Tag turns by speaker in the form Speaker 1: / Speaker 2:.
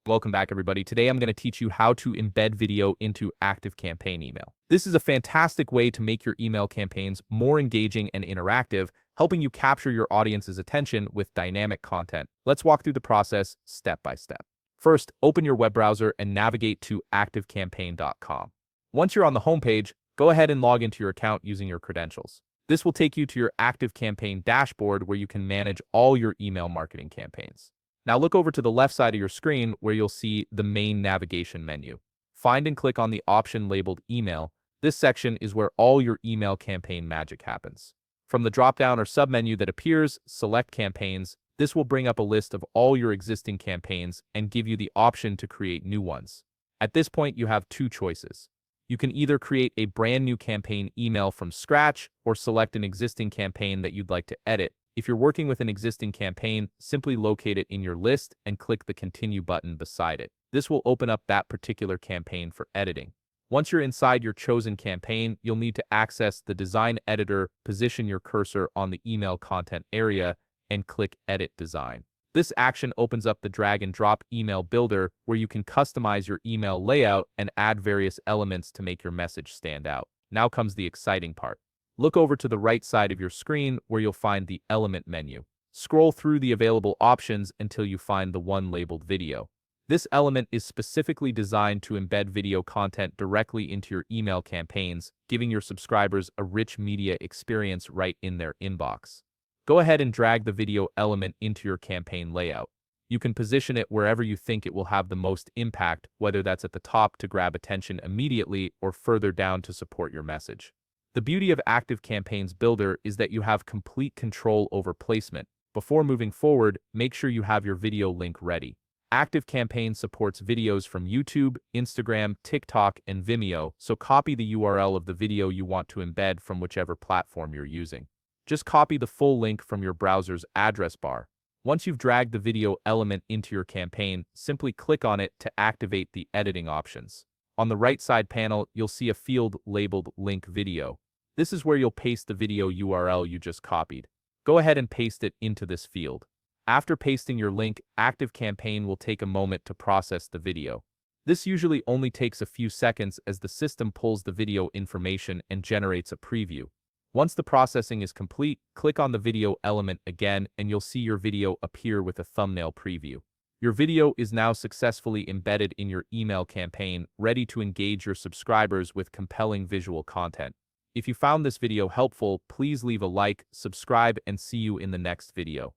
Speaker 1: Welcome back, everybody. Today, I'm going to teach you how to embed video into ActiveCampaign email. This is a fantastic way to make your email campaigns more engaging and interactive, helping you capture your audience's attention with dynamic content. Let's walk through the process step by step. First, open your web browser and navigate to ActiveCampaign.com. Once you're on the homepage, go ahead and log into your account using your credentials. This will take you to your ActiveCampaign dashboard where you can manage all your email marketing campaigns. Now look over to the left side of your screen where you'll see the main navigation menu. Find and click on the option labeled Email. This section is where all your email campaign magic happens. From the drop-down or submenu that appears, select Campaigns. This will bring up a list of all your existing campaigns and give you the option to create new ones. At this point, you have two choices. You can either create a brand new campaign email from scratch or select an existing campaign that you'd like to edit. If you're working with an existing campaign, simply locate it in your list and click the Continue button beside it. This will open up that particular campaign for editing. Once you're inside your chosen campaign, you'll need to access the Design Editor, position your cursor on the email content area, and click Edit Design. This action opens up the drag and drop email builder where you can customize your email layout and add various elements to make your message stand out. Now comes the exciting part. Look over to the right side of your screen where you'll find the Element menu. Scroll through the available options until you find the one labeled Video. This element is specifically designed to embed video content directly into your email campaigns, giving your subscribers a rich media experience right in their inbox. Go ahead and drag the video element into your campaign layout. You can position it wherever you think it will have the most impact, whether that's at the top to grab attention immediately or further down to support your message. The beauty of ActiveCampaign's builder is that you have complete control over placement. Before moving forward, make sure you have your video link ready. ActiveCampaign supports videos from YouTube, Instagram, TikTok, and Vimeo, so copy the URL of the video you want to embed from whichever platform you're using. Just copy the full link from your browser's address bar. Once you've dragged the video element into your campaign, simply click on it to activate the editing options. On the right side panel, you'll see a field labeled Link Video. This is where you'll paste the video URL you just copied. Go ahead and paste it into this field. After pasting your link, ActiveCampaign will take a moment to process the video. This usually only takes a few seconds as the system pulls the video information and generates a preview. Once the processing is complete, click on the video element again and you'll see your video appear with a thumbnail preview. Your video is now successfully embedded in your email campaign, ready to engage your subscribers with compelling visual content. If you found this video helpful, please leave a like, subscribe, and see you in the next video.